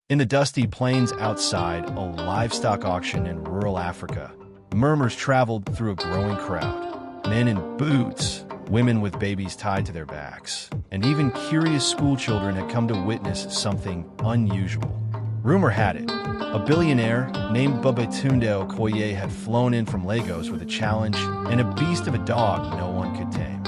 In the dusty plains outside a livestock auction in rural Africa, murmurs traveled through a growing crowd. Men in boots, women with babies tied to their backs, and even curious schoolchildren had come to witness something unusual. Rumor had it, a billionaire named Babatunde Okoye had flown in from Lagos with a challenge and a beast of a dog no one could tame.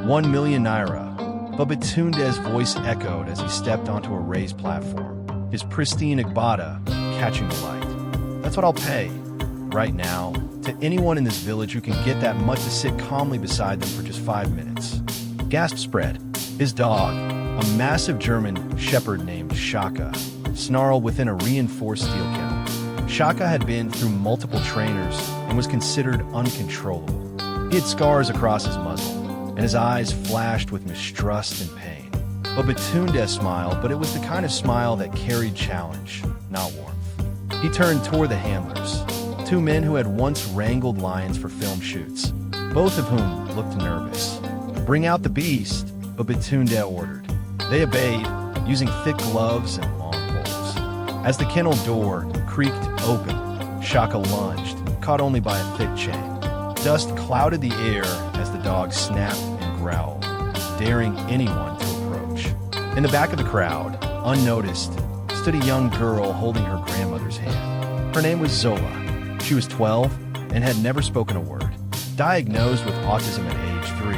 1 million naira. Babatunde's voice echoed as he stepped onto a raised platform, his pristine Igbada catching the light. That's what I'll pay, right now, to anyone in this village who can get that much to sit calmly beside them for just 5 minutes. Gasp spread. His dog, a massive German shepherd named Shaka, snarled within a reinforced steel kennel. Shaka had been through multiple trainers and was considered uncontrollable. He had scars across his muzzle, and his eyes flashed with mistrust and pain. Babatunde smiled, but it was the kind of smile that carried challenge, not warmth. He turned toward the handlers, 2 men who had once wrangled lions for film shoots, both of whom looked nervous. "Bring out the beast," Babatunde ordered. They obeyed, using thick gloves and long poles. As the kennel door creaked open, Shaka lunged, caught only by a thick chain. Dust clouded the air as the dog snapped and growled, daring anyone to approach. In the back of the crowd, unnoticed, stood a young girl holding her grandmother's hand. Her name was Zola. She was 12 and had never spoken a word. Diagnosed with autism at age 3,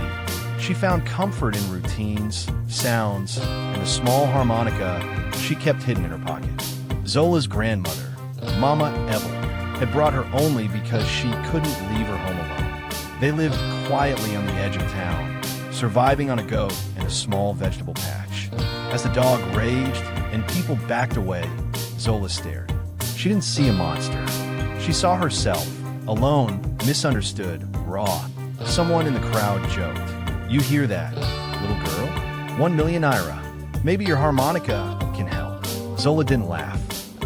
she found comfort in routines, sounds, and a small harmonica she kept hidden in her pocket. Zola's grandmother, Mama Ebel, had brought her only because she couldn't leave her home alone. They lived quietly on the edge of town, surviving on a goat and a small vegetable patch. As the dog raged and people backed away, Zola stared. She didn't see a monster. She saw herself, alone, misunderstood, raw. Someone in the crowd joked, "You hear that, little girl? 1 million naira. Maybe your harmonica can help." Zola didn't laugh.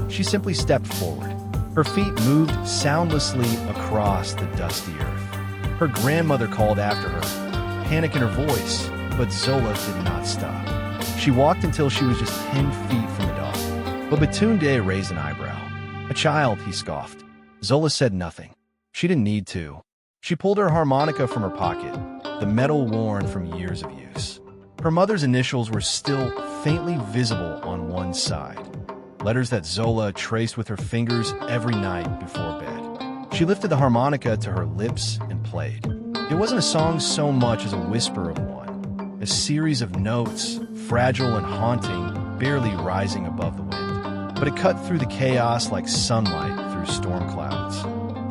She simply stepped forward. Her feet moved soundlessly across the dusty earth. Her grandmother called after her, panic in her voice, but Zola did not stop. She walked until she was just 10 feet from the dog. Babatunde raised an eyebrow. "A child," he scoffed. Zola said nothing. She didn't need to. She pulled her harmonica from her pocket, the metal worn from years of use. Her mother's initials were still faintly visible on one side, letters that Zola traced with her fingers every night before bed. She lifted the harmonica to her lips and played. It wasn't a song so much as a whisper of one, a series of notes, fragile and haunting, barely rising above the wind. But it cut through the chaos like sunlight through storm clouds.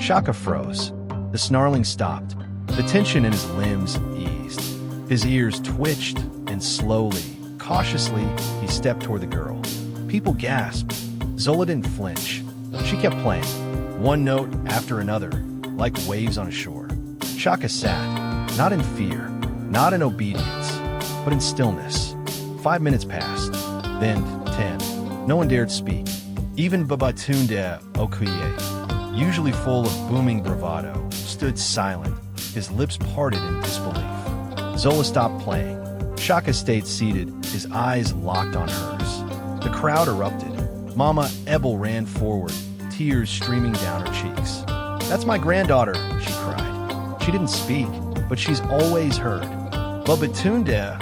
Shaka froze. The snarling stopped. The tension in his limbs eased. His ears twitched, and slowly, cautiously, he stepped toward the girl. People gasped. Zola didn't flinch. She kept playing, one note after another, like waves on a shore. Shaka sat, not in fear, not in obedience, but in stillness. 5 minutes passed, then 10. No one dared speak. Even Babatunde Okoye, usually full of booming bravado, stood silent, his lips parted in disbelief. Zola stopped playing. Shaka stayed seated, his eyes locked on hers. The crowd erupted. Mama Ebel ran forward, tears streaming down her cheeks. "That's my granddaughter," she cried. She didn't speak, but she's always heard. Babatunde,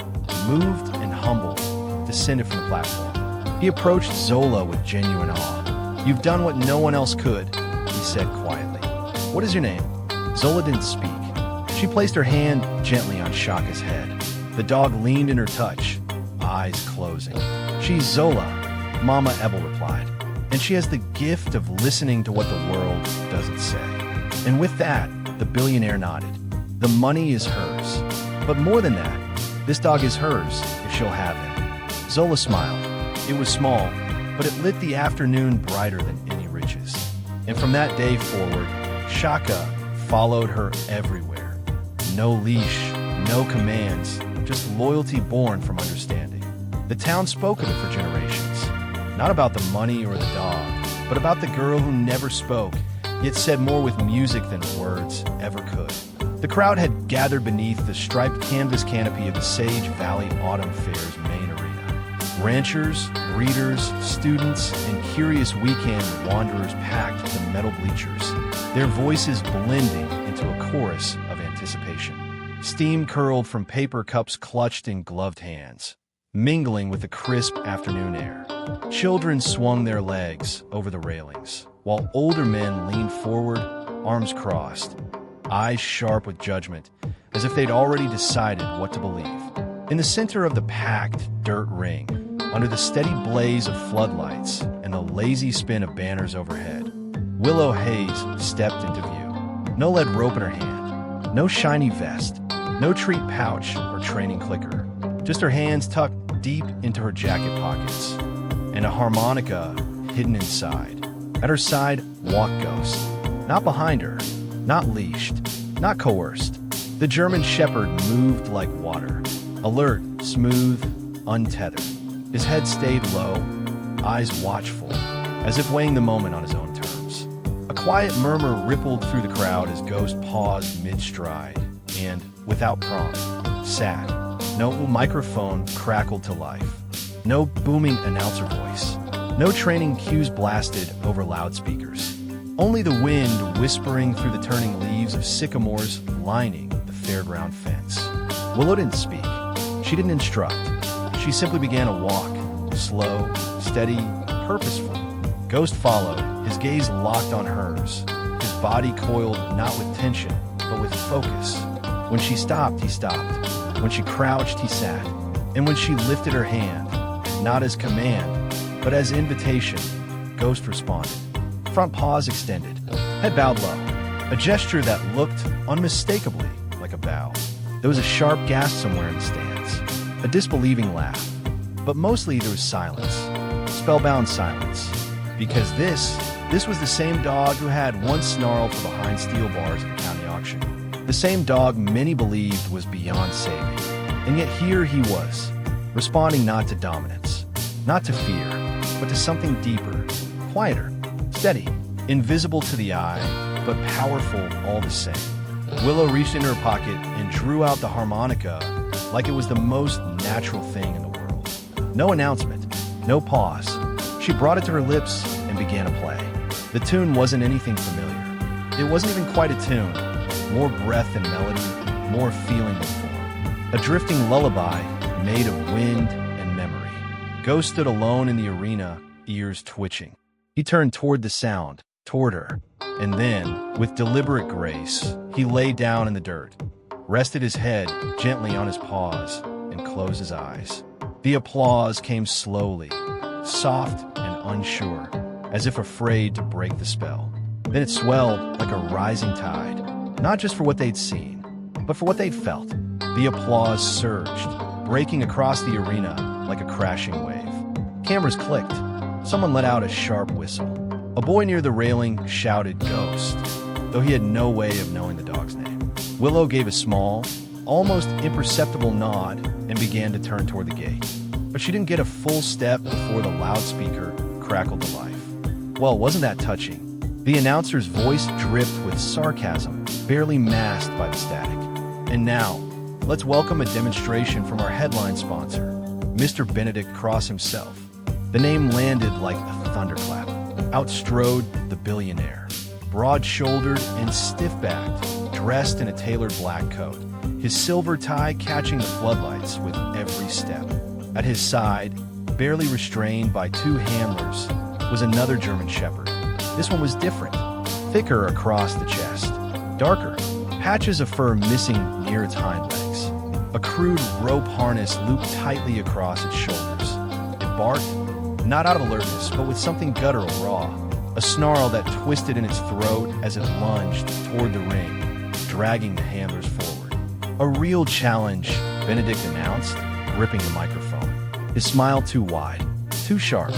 moved and humbled, descended from the platform. He approached Zola with genuine awe. "You've done what no one else could," he said quietly. "What is your name?" Zola didn't speak. She placed her hand gently on Shaka's head. The dog leaned in her touch, eyes closing. "She's Zola," Mama Ebel replied, "and she has the gift of listening to what the world doesn't say." And with that, the billionaire nodded. The money is hers. But more than that, this dog is hers if she'll have him. Zola smiled. It was small, but it lit the afternoon brighter than any riches. And from that day forward, Shaka followed her everywhere. No leash, no commands, just loyalty born from understanding. The town spoke of it for generations. Not about the money or the dog, but about the girl who never spoke, yet said more with music than words ever could. The crowd had gathered beneath the striped canvas canopy of the Sage Valley Autumn Fair's main arena. Ranchers, breeders, students, and curious weekend wanderers packed the metal bleachers, their voices blending into a chorus of anticipation. Steam curled from paper cups clutched in gloved hands, mingling with the crisp afternoon air. Children swung their legs over the railings, while older men leaned forward, arms crossed, eyes sharp with judgment, as if they'd already decided what to believe. In the center of the packed dirt ring, under the steady blaze of floodlights and the lazy spin of banners overhead, Willow Hayes stepped into view. No lead rope in her hand, no shiny vest, no treat pouch or training clicker, just her hands tucked deep into her jacket pockets, and a harmonica hidden inside. At her side, walked Ghost. Not behind her, not leashed, not coerced. The German shepherd moved like water, alert, smooth, untethered. His head stayed low, eyes watchful, as if weighing the moment on his own terms. A quiet murmur rippled through the crowd as Ghost paused mid-stride and, without prompt, sat. No microphone crackled to life. No booming announcer voice. No training cues blasted over loudspeakers. Only the wind whispering through the turning leaves of sycamores lining the fairground fence. Willow didn't speak. She didn't instruct. She simply began a walk, slow, steady, purposeful. Ghost followed, his gaze locked on hers, his body coiled not with tension, but with focus. When she stopped, he stopped. When she crouched, he sat. And when she lifted her hand, not as command, but as invitation, Ghost responded. Front paws extended, head bowed low, a gesture that looked unmistakably like a bow. There was a sharp gasp somewhere in the stands, a disbelieving laugh, but mostly there was silence, spellbound silence, because this was the same dog who had once snarled from behind steel bars at the county auction, the same dog many believed was beyond saving, and yet here he was, responding not to dominance, not to fear, but to something deeper, quieter, steady, invisible to the eye, but powerful all the same. Willow reached into her pocket and drew out the harmonica like it was the most natural thing in the world. No announcement, no pause. She brought it to her lips and began to play. The tune wasn't anything familiar. It wasn't even quite a tune. More breath and melody, more feeling than form. A drifting lullaby made of wind and memory. Ghost stood alone in the arena, ears twitching. He turned toward the sound, toward her, and then, with deliberate grace, he lay down in the dirt, rested his head gently on his paws, and closed his eyes. The applause came slowly, soft and unsure, as if afraid to break the spell. Then it swelled like a rising tide, not just for what they'd seen, but for what they'd felt. The applause surged, breaking across the arena like a crashing wave. Cameras clicked. Someone let out a sharp whistle. A boy near the railing shouted Ghost, though he had no way of knowing the dog's name. Willow gave a small, almost imperceptible nod and began to turn toward the gate. But she didn't get a full step before the loudspeaker crackled to life. Well, wasn't that touching? The announcer's voice dripped with sarcasm, barely masked by the static. And now, let's welcome a demonstration from our headline sponsor, Mr. Benedict Cross himself. The name landed like a thunderclap. Outstrode the Billionaire, broad-shouldered and stiff-backed, dressed in a tailored black coat, his silver tie catching the floodlights with every step. At his side, barely restrained by two handlers, was another German shepherd. This one was different, thicker across the chest, darker, patches of fur missing near its hind legs. A crude rope harness looped tightly across its shoulders. It barked, not out of alertness, but with something guttural raw, a snarl that twisted in its throat as it lunged toward the ring, dragging the handlers forward. A real challenge, Benedict announced, gripping the microphone. His smile too wide, too sharp.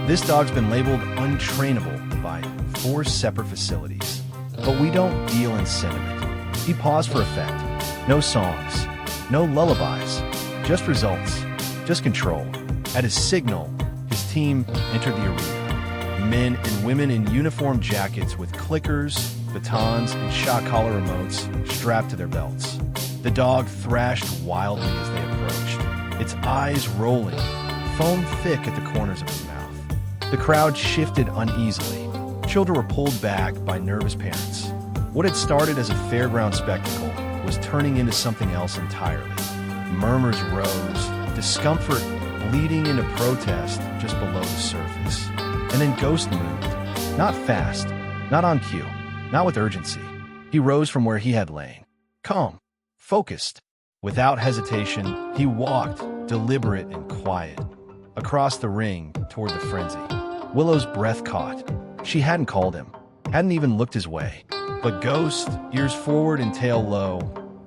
This dog's been labeled untrainable by 4 separate facilities. But we don't deal in sentiment. He paused for effect. No songs, no lullabies, just results, just control. At his signal, his team entered the arena. Men and women in uniform jackets with clickers, batons, and shock collar remotes strapped to their belts. The dog thrashed wildly as they approached, its eyes rolling, foam thick at the corners of his mouth. The crowd shifted uneasily. Children were pulled back by nervous parents. What had started as a fairground spectacle was turning into something else entirely. Murmurs rose, discomfort bleeding into protest just below the surface. And then Ghost moved. Not fast, not on cue, not with urgency. He rose from where he had lain. Calm, focused. Without hesitation, he walked, deliberate and quiet, across the ring toward the frenzy. Willow's breath caught. She hadn't called him, hadn't even looked his way. But Ghost, ears forward and tail low,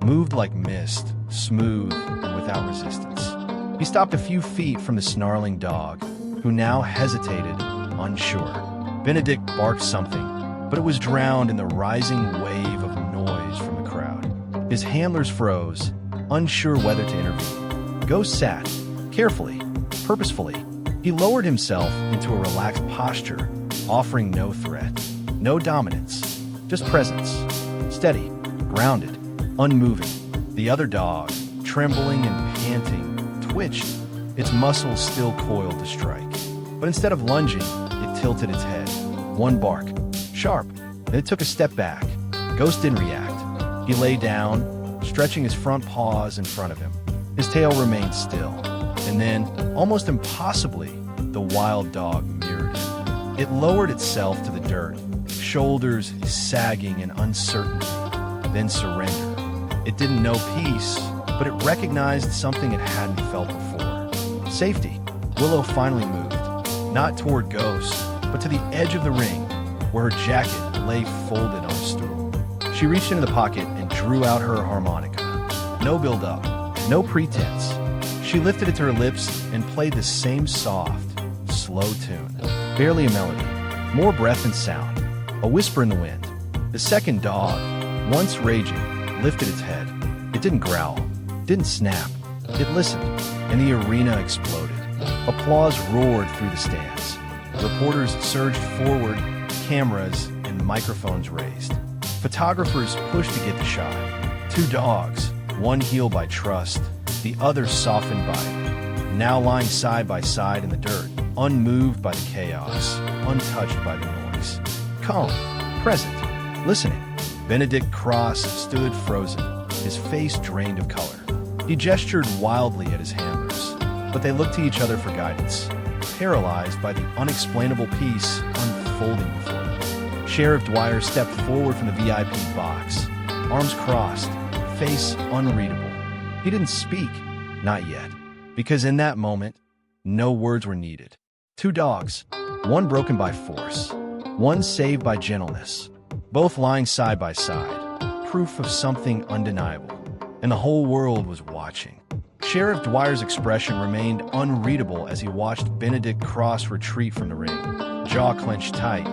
moved like mist, smooth and without resistance. He stopped a few feet from the snarling dog, who now hesitated, unsure. Benedict barked something, but it was drowned in the rising wave of noise from the crowd. His handlers froze, unsure whether to intervene. Ghost sat, carefully, purposefully. He lowered himself into a relaxed posture, offering no threat, no dominance, just presence. Steady, grounded, unmoving. The other dog, trembling and panting, twitched, its muscles still coiled to strike. But instead of lunging, it tilted its head. One bark, sharp, then it took a step back. Ghost didn't react. He lay down, stretching his front paws in front of him. His tail remained still. And then, almost impossibly, the wild dog mirrored him. It lowered itself to the dirt, shoulders sagging in uncertainty, then surrendered. It didn't know peace, but it recognized something it hadn't felt before. Safety. Willow finally moved, not toward Ghost, but to the edge of the ring, where her jacket lay folded on a stool. She reached into the pocket and drew out her harmonica. No build-up, no pretense. She lifted it to her lips and played the same soft, slow tune. Barely a melody, more breath and sound, a whisper in the wind. The second dog, once raging, lifted its head. It didn't growl, didn't snap. It listened, and the arena exploded. Applause roared through the stands. Reporters surged forward, cameras and microphones raised. Photographers pushed to get the shot. Two dogs, one healed by trust, the other softened by it, now lying side by side in the dirt, unmoved by the chaos, untouched by the noise. Calm, present, listening. Benedict Cross stood frozen, his face drained of color. He gestured wildly at his handlers, but they looked to each other for guidance, paralyzed by the unexplainable peace unfolding before them. Sheriff Dwyer stepped forward from the VIP box, arms crossed, face unreadable. He didn't speak, not yet, because in that moment, no words were needed. Two dogs, one broken by force, one saved by gentleness, both lying side by side, proof of something undeniable, and the whole world was watching. Sheriff Dwyer's expression remained unreadable as he watched Benedict Cross retreat from the ring, jaw clenched tight,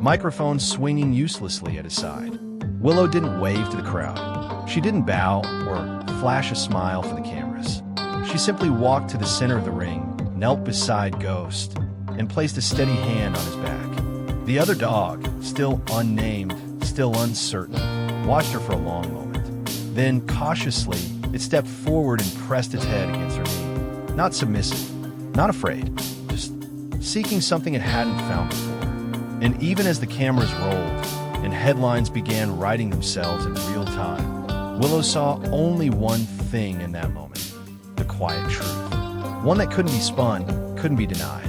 microphone swinging uselessly at his side. Willow didn't wave to the crowd. She didn't bow or flash a smile for the cameras. She simply walked to the center of the ring, knelt beside Ghost, and placed a steady hand on his back. The other dog, still unnamed, still uncertain, watched her for a long moment. Then, cautiously, it stepped forward and pressed its head against her knee. Not submissive, not afraid, just seeking something it hadn't found before. And even as the cameras rolled and headlines began writing themselves in real time, Willow saw only one thing in that moment: the quiet truth. One that couldn't be spun, couldn't be denied,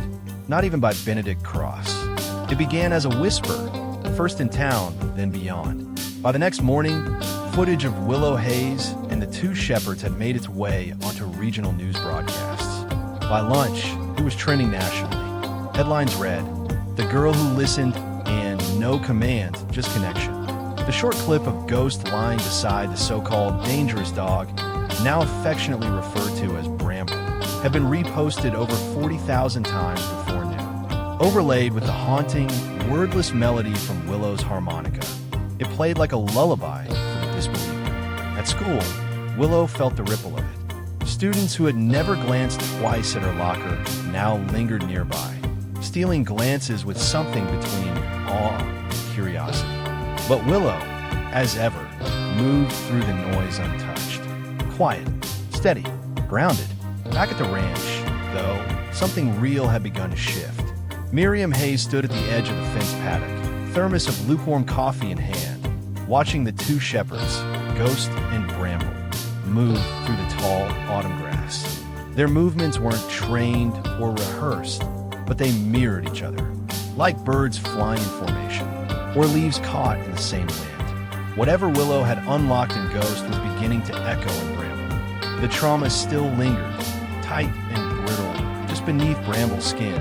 not even by Benedict Cross. It began as a whisper, first in town, then beyond. By the next morning, footage of Willow Hayes and the two shepherds had made its way onto regional news broadcasts. By lunch, it was trending nationally. Headlines read, "The girl who listened," and "No command, just connection." The short clip of Ghost lying beside the so-called dangerous dog, now affectionately referred to as Bramble, had been reposted over 40,000 times before noon, overlaid with the haunting, wordless melody from Willow's harmonica. It played like a lullaby for the disbelieving. At school, Willow felt the ripple of it. Students who had never glanced twice at her locker now lingered nearby, stealing glances with something between awe and curiosity. But Willow, as ever, moved through the noise untouched. Quiet, steady, grounded. Back at the ranch, though, something real had begun to shift. Miriam Hayes stood at the edge of the fenced paddock, thermos of lukewarm coffee in hand, watching the two shepherds, Ghost and Bramble, move through the tall autumn grass. Their movements weren't trained or rehearsed, but they mirrored each other, like birds flying in formation, or leaves caught in the same wind. Whatever Willow had unlocked in Ghost was beginning to echo in Bramble. The trauma still lingered, tight and brittle, just beneath Bramble's skin,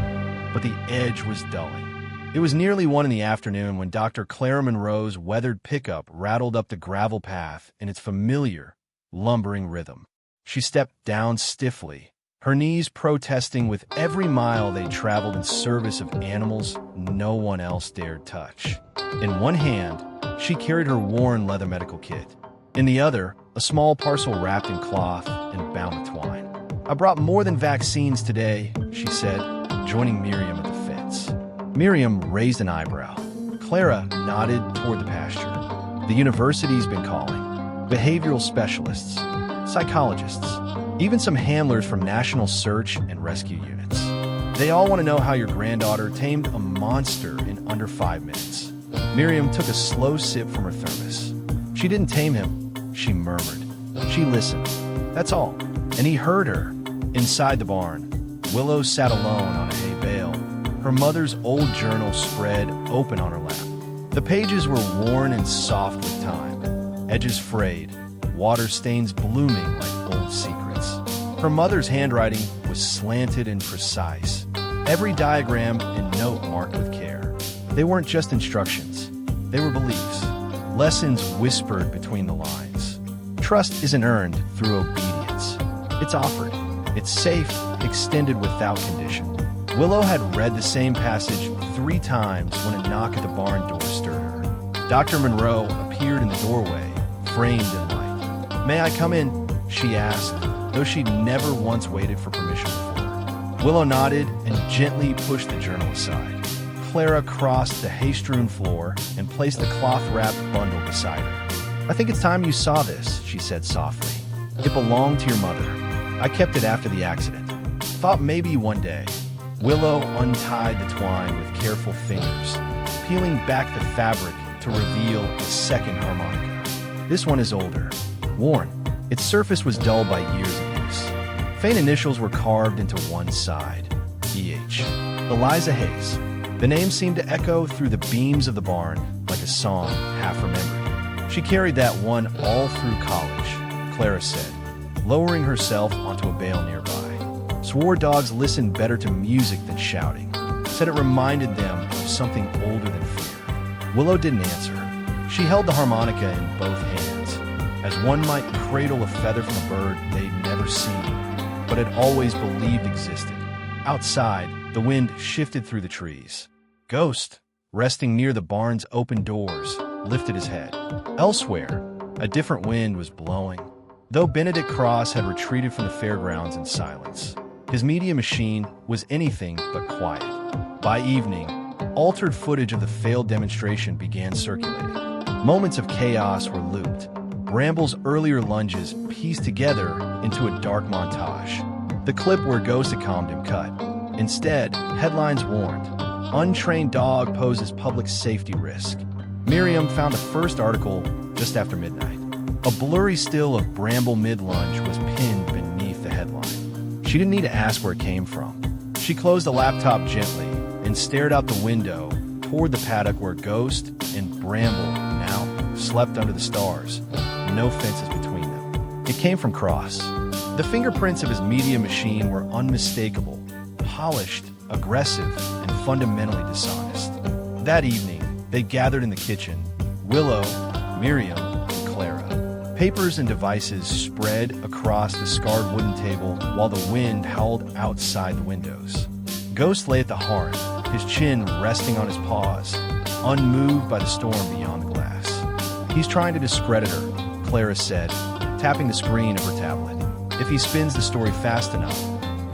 but the edge was dulling. It was nearly 1 in the afternoon when Dr. Clara Monroe's weathered pickup rattled up the gravel path in its familiar, lumbering rhythm. She stepped down stiffly, her knees protesting with every mile they traveled in service of animals no one else dared touch. In one hand, she carried her worn leather medical kit. In the other, a small parcel wrapped in cloth and bound with twine. "I brought more than vaccines today," she said, joining Miriam at the fence. Miriam raised an eyebrow. Clara nodded toward the pasture. "The university's been calling. Behavioral specialists, psychologists, even some handlers from National Search and Rescue Units. They all want to know how your granddaughter tamed a monster in under 5 minutes." Miriam took a slow sip from her thermos. "She didn't tame him," she murmured. "She listened. That's all." And he heard her. Inside the barn, Willow sat alone on a hay bale, her mother's old journal spread open on her lap. The pages were worn and soft with time, edges frayed, water stains blooming like old secrets. Her mother's handwriting was slanted and precise, every diagram and note marked with care. They weren't just instructions, they were beliefs, lessons whispered between the lines. Trust isn't earned through obedience. It's offered. It's safe, extended without condition. Willow had read the same passage 3 times when a knock at the barn door stirred her. Dr. Monroe appeared in the doorway, framed in light. "May I come in?" she asked, though she'd never once waited for permission before. Willow nodded and gently pushed the journal aside. Clara crossed the hay-strewn floor and placed a cloth-wrapped bundle beside her. "I think it's time you saw this," she said softly. "It belonged to your mother. I kept it after the accident. Thought maybe one day." Willow untied the twine with careful fingers, peeling back the fabric to reveal a second harmonica. This one is older, worn. Its surface was dulled by years of use. Faint initials were carved into one side. E.H. Eliza Hayes. The name seemed to echo through the beams of the barn like a song half remembered. "She carried that one all through college," Clara said, lowering herself onto a bale nearby. "Swore dogs listened better to music than shouting. Said it reminded them of something older than fear." Willow didn't answer. She held the harmonica in both hands, as one might cradle a feather from a bird they'd never seen, but had always believed existed. Outside, the wind shifted through the trees. Ghost, resting near the barn's open doors, lifted his head. Elsewhere, a different wind was blowing, though Benedict Cross had retreated from the fairgrounds in silence. His media machine was anything but quiet. By evening, altered footage of the failed demonstration began circulating. Moments of chaos were looped. Bramble's earlier lunges pieced together into a dark montage. The clip where Ghost had calmed him cut. Instead, headlines warned, "Untrained dog poses public safety risk." Miriam found the first article just after midnight. A blurry still of Bramble mid-lunge was pinned beneath the headline. She didn't need to ask where it came from. She closed the laptop gently and stared out the window toward the paddock where Ghost and Bramble now slept under the stars, no fences between them. It came from Cross. The fingerprints of his media machine were unmistakable, polished, aggressive, and fundamentally dishonest. That evening, they gathered in the kitchen, Willow, Miriam, and Clara. Papers and devices spread across the scarred wooden table while the wind howled outside the windows. Ghost lay at the hearth, his chin resting on his paws, unmoved by the storm beyond the glass. "He's trying to discredit her," Clara said, tapping the screen of her tablet. "If he spins the story fast enough,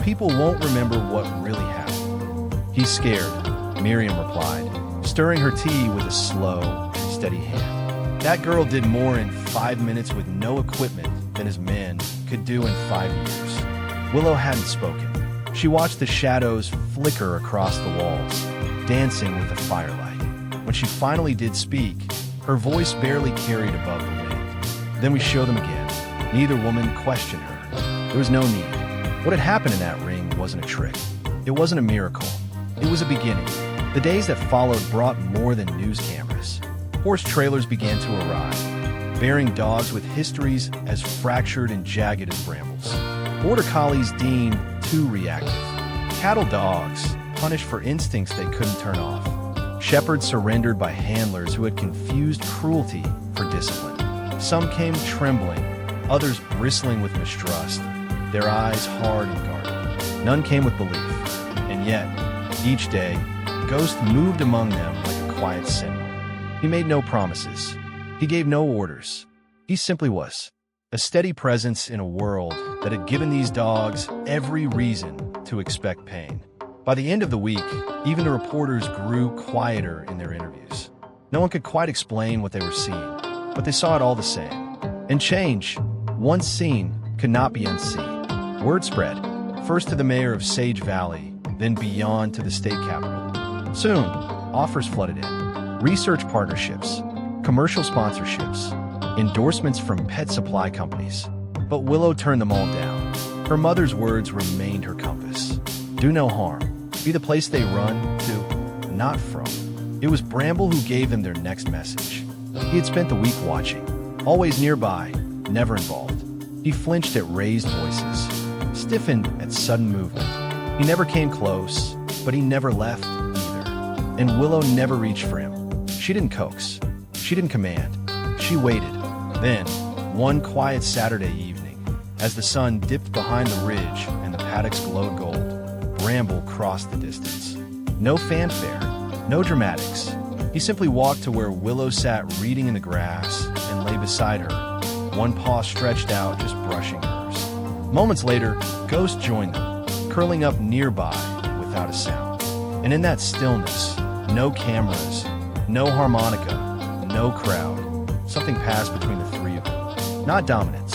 people won't remember what really happened." "He's scared," Miriam replied, stirring her tea with a slow, steady hand. "That girl did more in 5 minutes with no equipment than his men could do in 5 years." Willow hadn't spoken. She watched the shadows flicker across the walls, dancing with the firelight. When she finally did speak, her voice barely carried above the wind. Then we show them again. Neither woman questioned her. There was no need. What had happened in that ring wasn't a trick. It wasn't a miracle. It was a beginning. The days that followed brought more than news cameras. Horse trailers began to arrive, bearing dogs with histories as fractured and jagged as brambles. Border collies deemed too reactive. Cattle dogs punished for instincts they couldn't turn off. Shepherds surrendered by handlers who had confused cruelty for discipline. Some came trembling, others bristling with mistrust, their eyes hard and guarded. None came with belief. And yet, each day, Ghost moved among them like a quiet sentinel. He made no promises. He gave no orders. He simply was. A steady presence in a world that had given these dogs every reason to expect pain. By the end of the week, even the reporters grew quieter in their interviews. No one could quite explain what they were seeing, but they saw it all the same. And change, once seen, could not be unseen. Word spread, first to the mayor of Sage Valley, then beyond to the state capitol. Soon, offers flooded in. Research partnerships, commercial sponsorships, endorsements from pet supply companies. But Willow turned them all down. Her mother's words remained her compass. Do no harm. Be the place they run to, not from. It was Bramble who gave them their next message. He had spent the week watching, always nearby, never involved. He flinched at raised voices, stiffened at sudden movement. He never came close, but he never left either. And Willow never reached for him. She didn't coax. She didn't command. She waited. Then, one quiet Saturday evening, as the sun dipped behind the ridge and the paddocks glowed gold, Bramble crossed the distance. No fanfare, no dramatics. He simply walked to where Willow sat reading in the grass and lay beside her, one paw stretched out, just brushing hers. Moments later, Ghost joined them, curling up nearby without a sound. And in that stillness, no cameras, no harmonica, no crowd, something passed between the three of them. Not dominance,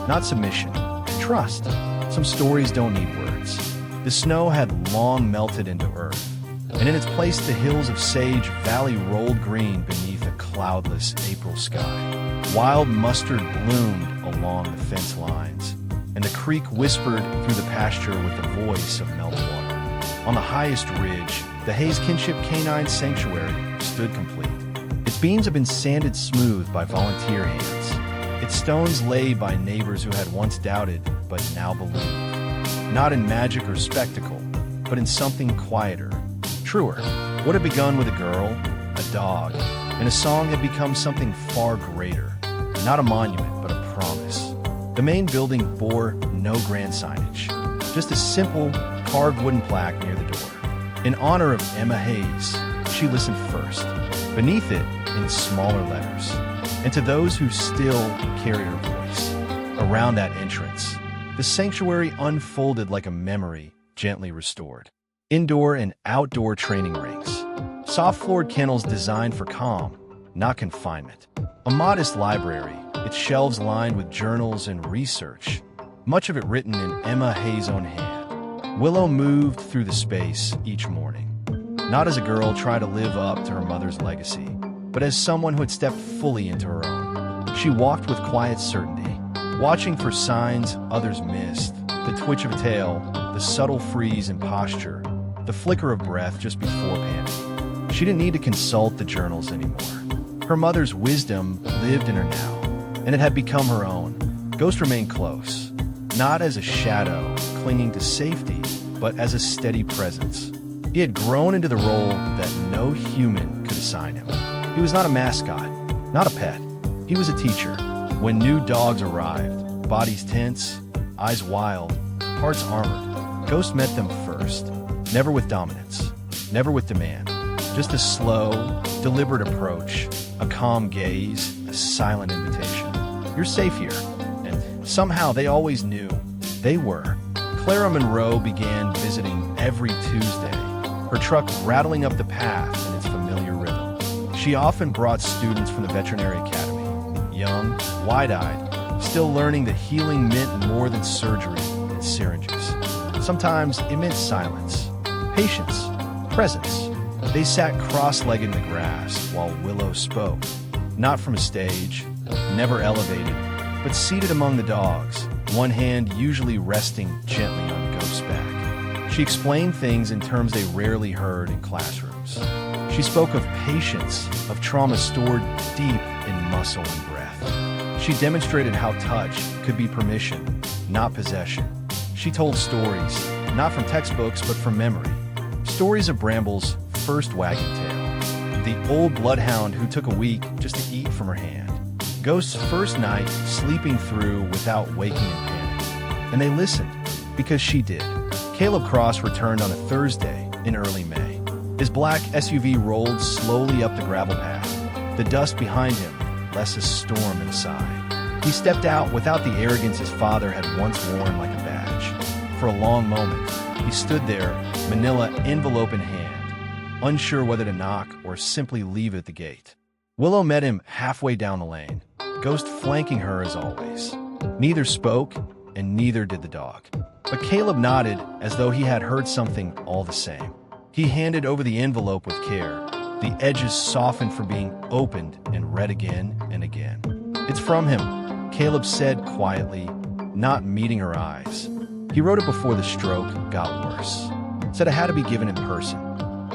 not submission, trust. Some stories don't need words. The snow had long melted into earth, and in its place the hills of Sage Valley rolled green beneath a cloudless April sky. Wild mustard bloomed along the fence lines, and the creek whispered through the pasture with the voice of meltwater. On the highest ridge, the Hayes Kinship Canine Sanctuary stood complete. Its beams had been sanded smooth by volunteer hands, its stones laid by neighbors who had once doubted but now believed. Not in magic or spectacle, but in something quieter, truer. What had begun with a girl, a dog, and a song had become something far greater. Not a monument, but a promise. The main building bore no grand signage, just a simple, carved wooden plaque near the door. In honor of Emma Hayes, she listened first. Beneath it, in smaller letters, and to those who still carried her voice. Around that entrance, the sanctuary unfolded like a memory gently restored. Indoor and outdoor training rings, soft-floored kennels designed for calm, not confinement. A modest library, its shelves lined with journals and research, much of it written in Emma Hayes' own hand. Willow moved through the space each morning, not as a girl trying to live up to her mother's legacy, but as someone who had stepped fully into her own. She walked with quiet certainty, watching for signs others missed, the twitch of a tail, the subtle freeze in posture, the flicker of breath just before panic. She didn't need to consult the journals anymore. Her mother's wisdom lived in her now, and it had become her own. Ghost remained close, not as a shadow clinging to safety, but as a steady presence. He had grown into the role that no human could assign him. He was not a mascot, not a pet. He was a teacher. When new dogs arrived, bodies tense, eyes wild, hearts armored, Ghost met them first. Never with dominance, never with demand. Just a slow, deliberate approach, a calm gaze, a silent invitation. You're safe here. And somehow they always knew. They were. Clara Monroe began visiting every Tuesday, her truck rattling up the path in its familiar rhythm. She often brought students from the Veterinary Academy, young, wide-eyed, still learning that healing meant more than surgery and syringes. Sometimes it meant silence, patience, presence. They sat cross-legged in the grass while Willow spoke, not from a stage, never elevated, but seated among the dogs, one hand usually resting gently on Ghost's back. She explained things in terms they rarely heard in classrooms. She spoke of patience, of trauma stored deep in muscle and breath. She demonstrated how touch could be permission, not possession. She told stories, not from textbooks but from memory. Stories of Bramble's first wagging tail, the old bloodhound who took a week just to eat from her hand, Ghost's first night sleeping through without waking in panic. And they listened, because she did. Caleb Cross returned on a Thursday in early May. His black SUV rolled slowly up the gravel path, the dust behind him less a storm inside. He stepped out without the arrogance his father had once worn like a badge. For a long moment, he stood there, manila envelope in hand, unsure whether to knock or simply leave at the gate. Willow met him halfway down the lane, Ghost flanking her as always. Neither spoke, and neither did the dog. But Caleb nodded as though he had heard something all the same. He handed over the envelope with care, the edges softened for being opened and read again and again. "It's from him," Caleb said quietly, not meeting her eyes. He wrote it before the stroke got worse. Said it had to be given in person.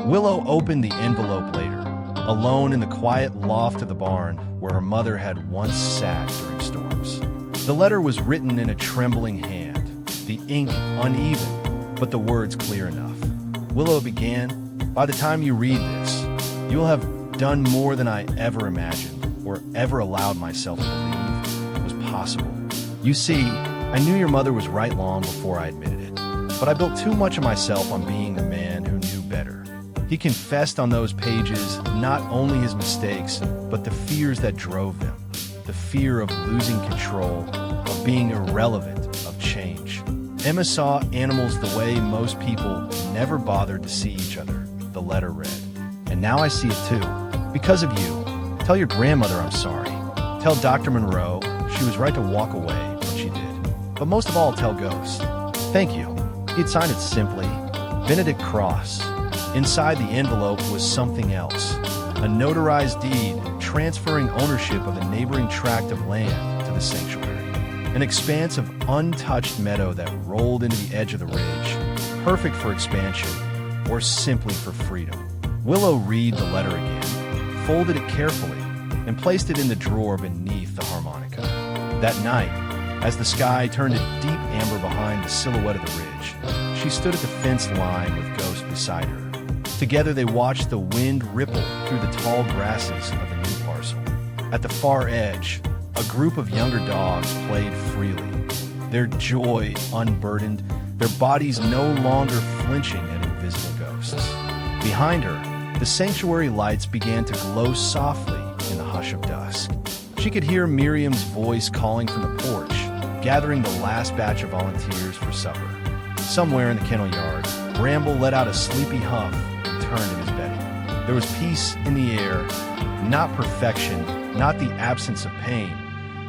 Willow opened the envelope later, alone in the quiet loft of the barn where her mother had once sat during storms. The letter was written in a trembling hand, the ink uneven, but the words clear enough. Willow began, "By the time you read this, you'll have done more than I ever imagined or ever allowed myself to believe was possible. You see, I knew your mother was right long before I admitted it, but I built too much of myself on being the man who knew better." He confessed on those pages not only his mistakes, but the fears that drove them. The fear of losing control, of being irrelevant, of change. Emma saw animals the way most people never bothered to see each other, the letter read. "And now I see it too. Because of you. Tell your grandmother I'm sorry. Tell Dr. Monroe she was right to walk away when she did. But most of all, tell Ghost. Thank you." He'd signed it simply, Benedict Cross. Inside the envelope was something else, a notarized deed transferring ownership of a neighboring tract of land to the sanctuary, an expanse of untouched meadow that rolled into the edge of the ridge, perfect for expansion or simply for freedom. Willow read the letter again, folded it carefully, and placed it in the drawer beneath the harmonica. That night, as the sky turned a deep amber behind the silhouette of the ridge, she stood at the fence line with Ghost beside her. Together they watched the wind ripple through the tall grasses of the new parcel. At the far edge, a group of younger dogs played freely, their joy unburdened, their bodies no longer flinching at invisible ghosts. Behind her, the sanctuary lights began to glow softly in the hush of dusk. She could hear Miriam's voice calling from the porch, gathering the last batch of volunteers for supper. Somewhere in the kennel yard, Bramble let out a sleepy huff and turned in his bedding. There was peace in the air, not perfection, not the absence of pain,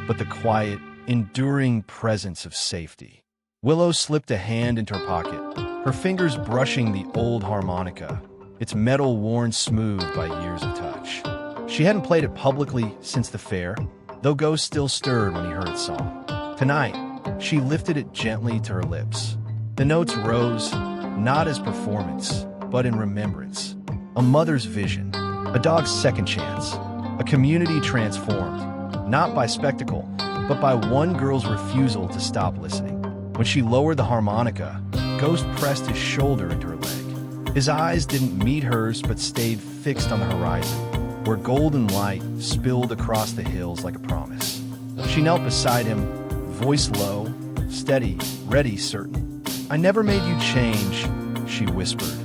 but the quiet, enduring presence of safety. Willow slipped a hand into her pocket, her fingers brushing the old harmonica, its metal worn smooth by years of touch. She hadn't played it publicly since the fair, though Ghost still stirred when he heard its song. Tonight, she lifted it gently to her lips. The notes rose, not as performance, but in remembrance. A mother's vision, a dog's second chance, a community transformed, not by spectacle, but by one girl's refusal to stop listening. When she lowered the harmonica, Ghost pressed his shoulder into her leg. His eyes didn't meet hers, but stayed fixed on the horizon, where golden light spilled across the hills like a promise. She knelt beside him, voice low, steady, ready, certain. "I never made you change," she whispered,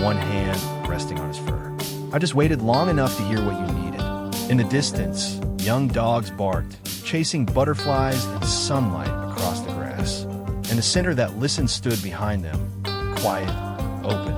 one hand resting on his fur. "I just waited long enough to hear what you needed." In the distance, young dogs barked, chasing butterflies and sunlight across the grass. And the center that listened stood behind them, quiet, open,